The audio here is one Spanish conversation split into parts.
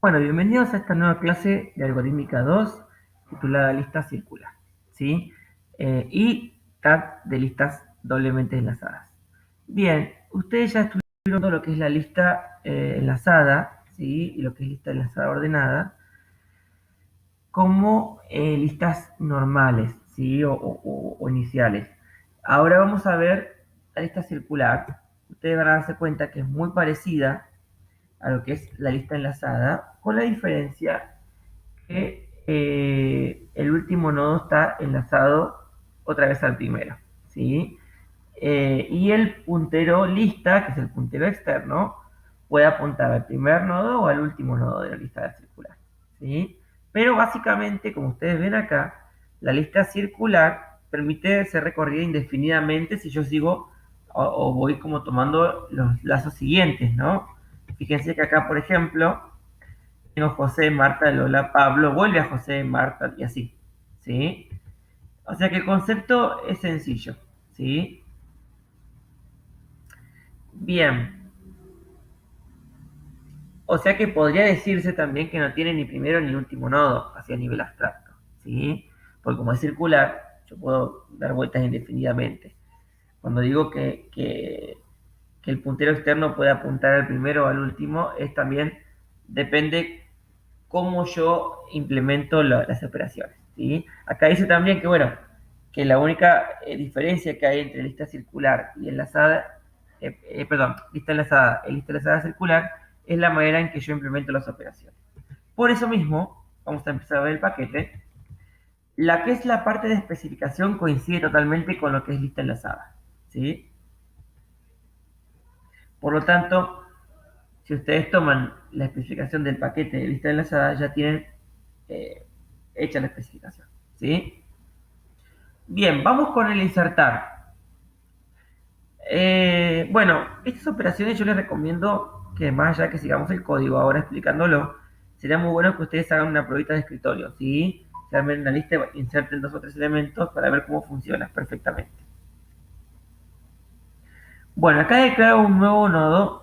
Bueno, bienvenidos a esta nueva clase de Algorítmica 2 titulada Lista Circular, ¿sí? Y tag de listas doblemente enlazadas. Bien, ustedes ya estuvieron todo lo que es la lista enlazada, ¿sí? Y lo que es lista enlazada ordenada, como listas normales, ¿sí? O iniciales. Ahora vamos a ver la lista circular. Ustedes van a darse cuenta que es muy parecida a lo que es la lista enlazada, con la diferencia que el último nodo está enlazado otra vez al primero, ¿sí? Y el puntero lista, que es el puntero externo, puede apuntar al primer nodo o al último nodo de la lista circular, ¿sí? Pero básicamente, como ustedes ven acá, la lista circular permite ser recorrida indefinidamente si yo sigo o voy como tomando los lazos siguientes, ¿no? Fíjense que acá, por ejemplo, tengo José, Marta, Lola, Pablo, vuelve a José, Marta y así, ¿sí? O sea que el concepto es sencillo, ¿sí? Bien, o sea que podría decirse también que no tiene ni primero ni último nodo, hacia nivel abstracto, ¿sí? Porque como es circular, yo puedo dar vueltas indefinidamente. Cuando digo que el puntero externo puede apuntar al primero o al último, es también, depende cómo yo implemento las operaciones, ¿sí? Acá dice también que, bueno, que la única diferencia que hay entre lista circular y enlazada, perdón, lista enlazada y lista enlazada circular, es la manera en que yo implemento las operaciones. Por eso mismo, vamos a empezar a ver el paquete. La que es la parte de especificación coincide totalmente con lo que es lista enlazada, ¿sí? Por lo tanto, si ustedes toman la especificación del paquete de lista enlazada, ya tienen eh, hecha la especificación, ¿sí? Bien, vamos con el insertar. Bueno, estas operaciones yo les recomiendo que más allá que sigamos el código ahora explicándolo, sería muy bueno que ustedes hagan una pruebita de escritorio, ¿sí? Se armen una lista, inserten dos o tres elementos para ver cómo funciona perfectamente. Bueno, acá declaro un nuevo nodo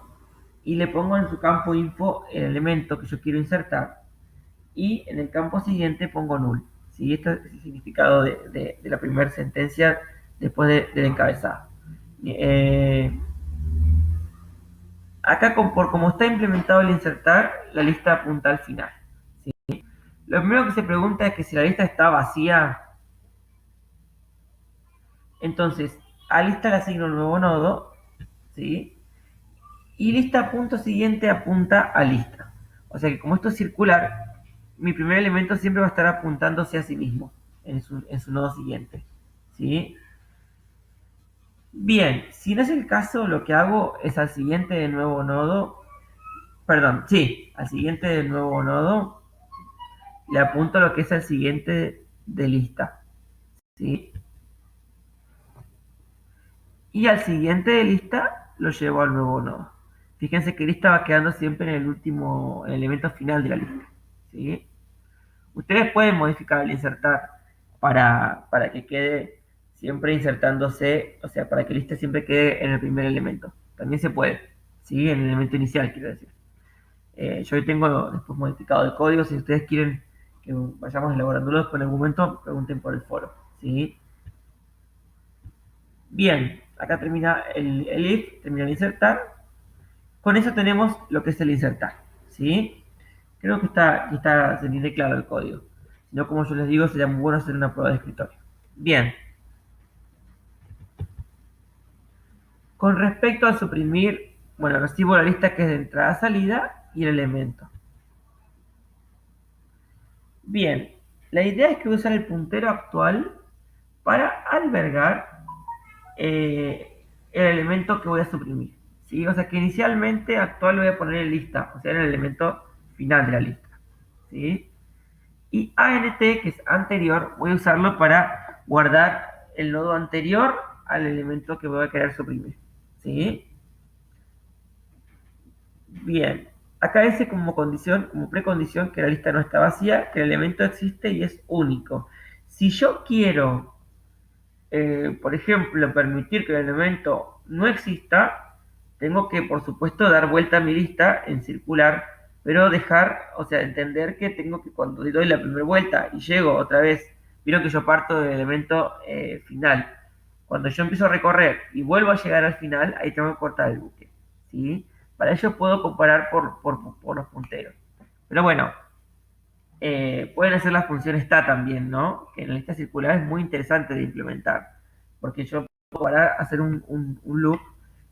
y le pongo en su campo info el elemento que yo quiero insertar y en el campo siguiente pongo null. ¿Sí? Este es el significado de la primera sentencia después del encabezado. Eh, Acá, por como está implementado el insertar, la lista apunta al final. ¿Sí? Lo primero que se pregunta es que si la lista está vacía, entonces a lista le asigno un nuevo nodo, ¿sí? Y lista punto siguiente apunta a lista. O sea que como esto es circular, mi primer elemento siempre va a estar apuntándose a sí mismo en su nodo siguiente, ¿sí? Bien, si no es el caso, lo que hago es al siguiente de nuevo nodo, perdón, sí, al siguiente de nuevo nodo le apunto lo que es el siguiente de lista, ¿sí? Y al siguiente de lista lo llevo al nuevo nodo. Fíjense que lista va quedando siempre en el último elemento final de la lista, ¿sí? Ustedes pueden modificar el insertar para que quede siempre insertándose, o sea, para que lista siempre quede en el primer elemento. También se puede, ¿sí? En el elemento inicial, quiero decir. Yo tengo después modificado el código. Si ustedes quieren que vayamos elaborándolo en algún momento, pregunten por el foro, ¿sí? Bien, acá termina el if, termina el insertar. Con eso tenemos lo que es el insertar, ¿sí? Creo se entiende claro el código. Si no, como yo les digo, sería muy bueno hacer una prueba de escritorio. Bien, con respecto a suprimir, bueno, recibo la lista que es de entrada-salida y el elemento. Bien, la idea es que voy a usar el puntero actual para albergar el elemento que voy a suprimir, ¿sí? O sea que inicialmente actual lo voy a poner en lista, o sea, en el elemento final de la lista, ¿sí? Y ANT, que es anterior, voy a usarlo para guardar el nodo anterior al elemento que voy a querer suprimir, ¿sí? Bien, acá dice como condición, como precondición, que la lista no está vacía, que el elemento existe y es único. Si yo quiero, por ejemplo, permitir que el elemento no exista, tengo que, por supuesto, dar vuelta a mi lista en circular pero dejar, o sea, entender que tengo que cuando doy la primera vuelta y llego otra vez, vieron que yo parto del elemento final. Cuando yo empiezo a recorrer y vuelvo a llegar al final, ahí tengo que cortar el bucle, ¿sí? Para ello puedo comparar por los punteros. Pero bueno, pueden hacer la función está también, ¿no? Que en la lista circular es muy interesante de implementar, porque yo puedo parar, hacer un loop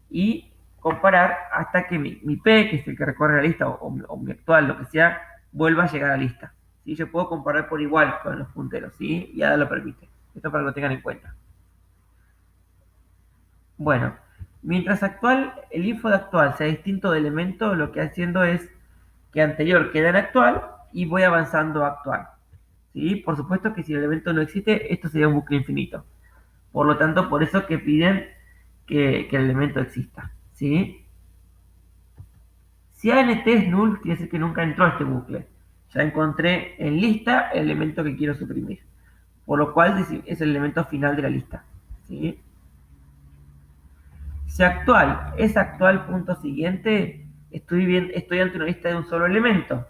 y comparar hasta que mi P, que es el que recorre la lista, o mi actual, lo que sea, vuelva a llegar a la lista. ¿Sí? Yo puedo comparar por igual con los punteros, ¿sí? Y ADA lo permite. Esto para que lo tengan en cuenta. Bueno, mientras actual, el info de actual sea distinto de elemento, lo que haciendo es que anterior queda en actual y voy avanzando a actual. ¿Sí? Por supuesto que si el elemento no existe, esto sería un bucle infinito. Por lo tanto, por eso que piden que el elemento exista. ¿Sí? Si ANT es null, quiere decir que nunca entró a este bucle. Ya encontré en lista el elemento que quiero suprimir. Por lo cual es el elemento final de la lista. ¿Sí? Si actual es actual punto siguiente, estoy ante una lista de un solo elemento.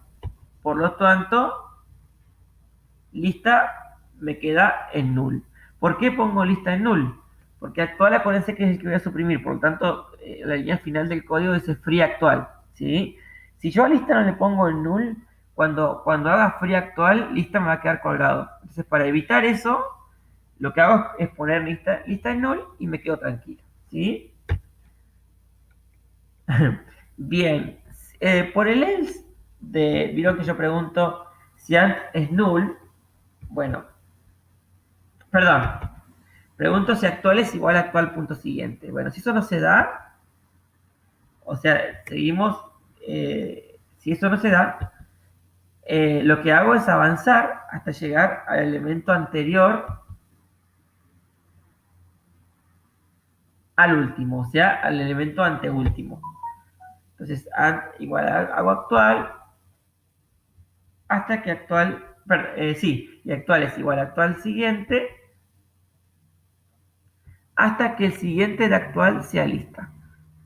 Por lo tanto, lista me queda en null. ¿Por qué pongo lista en null? Porque actual acuérdense que es el que voy a suprimir, por lo tanto, la línea final del código es free actual. ¿Sí? Si yo a lista no le pongo en null, cuando haga free actual, lista me va a quedar colgado. Entonces, para evitar eso, lo que hago es poner lista en null y me quedo tranquilo. ¿Sí? Bien, por el else, vieron que yo pregunto si ant es null. Bueno, perdón, pregunto si actual es igual a actual punto siguiente. Bueno, si eso no se da, o sea, seguimos, si eso no se da, lo que hago es avanzar hasta llegar al elemento anterior al último, o sea, al elemento anteúltimo. Entonces, ant igual a hago actual hasta que actual, sí, y actual es igual a actual siguiente hasta que el siguiente de actual sea lista.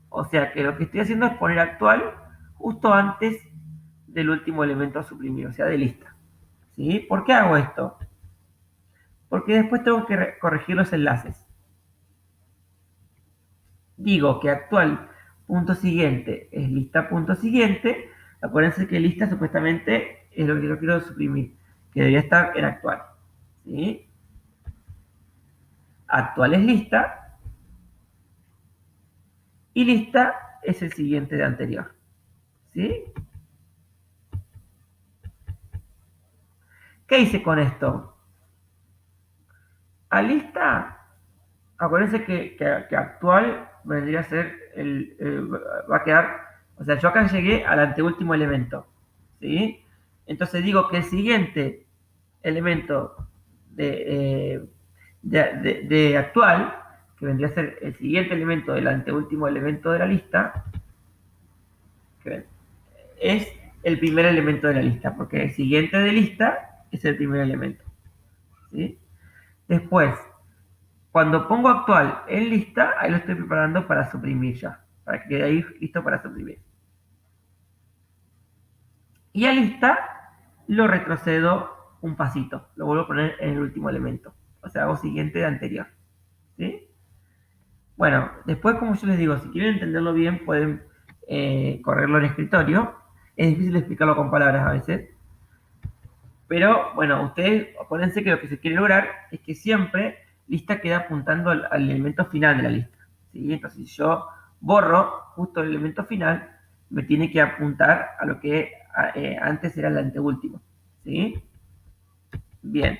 O sea que lo que estoy haciendo es poner actual justo antes del último elemento a suprimir, o sea, de lista. ¿Sí? ¿Por qué hago esto? Porque después tengo que corregir los enlaces. Digo que actual punto siguiente es lista punto siguiente. Acuérdense que lista supuestamente es lo que yo quiero suprimir, que debería estar en actual. ¿Sí? Actual es lista y lista es el siguiente de anterior. ¿Sí? ¿Qué hice con esto? A lista, acuérdense que actual vendría a ser va a quedar, o sea, yo acá llegué al anteúltimo elemento, ¿sí? Entonces digo que el siguiente elemento de actual, que vendría a ser el siguiente elemento del anteúltimo elemento de la lista, que es el primer elemento de la lista, porque el siguiente de lista es el primer elemento, ¿sí? Después, cuando pongo actual en lista, ahí lo estoy preparando para suprimir ya, para que quede ahí listo para suprimir. Y a lista lo retrocedo un pasito, lo vuelvo a poner en el último elemento, o sea, hago siguiente de anterior. ¿Sí? Bueno, después, como yo les digo, si quieren entenderlo bien, pueden correrlo en escritorio. Es difícil explicarlo con palabras a veces. Pero bueno, ustedes acuérdense que lo que se quiere lograr es que siempre lista queda apuntando al elemento final de la lista. ¿Sí? Entonces, si yo borro justo el elemento final, me tiene que apuntar a lo que antes era el anteúltimo. ¿Sí? Bien.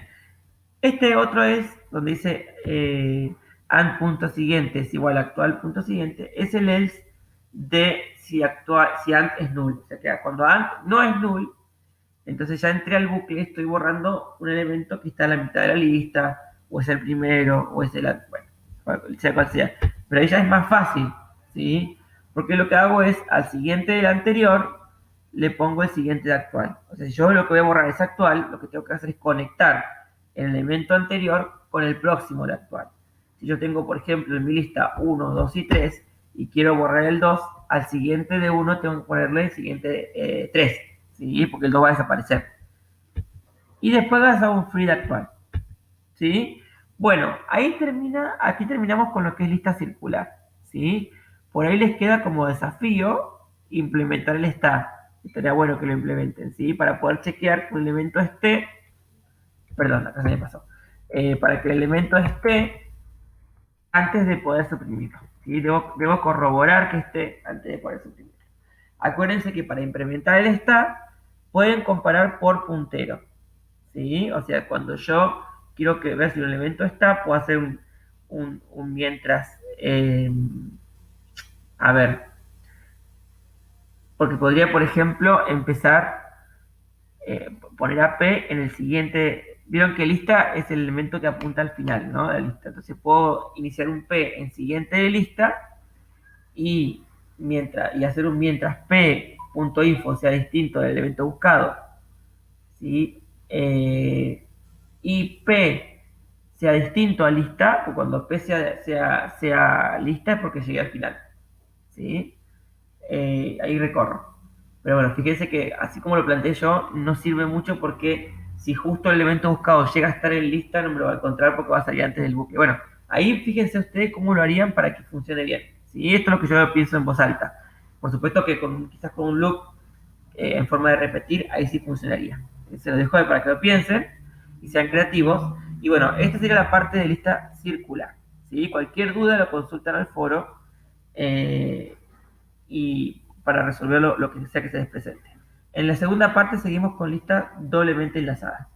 Este otro es donde dice and punto siguiente es igual a actual punto siguiente. Es el else de si and es null. O sea que cuando and no es null, entonces ya entré al bucle, estoy borrando un elemento que está en la mitad de la lista, o es el primero, o es el... Bueno, sea cual sea. Pero ahí ya es más fácil, ¿sí? Porque lo que hago es, al siguiente del anterior, le pongo el siguiente de actual. O sea, si yo lo que voy a borrar es actual, lo que tengo que hacer es conectar el elemento anterior con el próximo de actual. Si yo tengo, por ejemplo, en mi lista 1, 2 y 3, y quiero borrar el 2, al siguiente de 1 tengo que ponerle el siguiente 3. ¿sí? Porque el 2 va a desaparecer. Y después vas a un free actual, ¿sí? Bueno, ahí termina, aquí terminamos con lo que es lista circular, ¿sí? Por ahí les queda como desafío implementar el está. Estaría bueno que lo implementen, ¿sí? Para poder chequear que un elemento esté, perdón, acá se me pasó, para que el elemento esté antes de poder suprimirlo, ¿sí? Debo corroborar que esté antes de poder suprimirlo. Acuérdense que para implementar el está, pueden comparar por puntero, ¿sí? O sea, cuando yo quiero ver si un elemento está, puedo hacer un mientras, a ver, porque podría, por ejemplo, empezar, poner a P en el siguiente, vieron que lista es el elemento que apunta al final, ¿no? De la lista. Entonces puedo iniciar un P en siguiente de lista y, y hacer un mientras P.info sea distinto del elemento buscado, ¿sí? Y P sea distinto a lista, pues cuando P sea lista es porque llegué al final, ¿sí? Ahí recorro. Pero bueno, fíjense que así como lo planteé yo, no sirve mucho porque si justo el elemento buscado llega a estar en lista, no me lo va a encontrar porque va a salir antes del bucle. Bueno, ahí fíjense ustedes cómo lo harían para que funcione bien. ¿Sí? Esto es lo que yo pienso en voz alta. Por supuesto que quizás con un loop en forma de repetir, ahí sí funcionaría. Se lo dejo para que lo piensen y sean creativos. Y bueno, esta sería la parte de lista circular. ¿Sí? Cualquier duda lo consultan al foro y para resolver lo que sea que se les presente. En la segunda parte seguimos con listas doblemente enlazadas.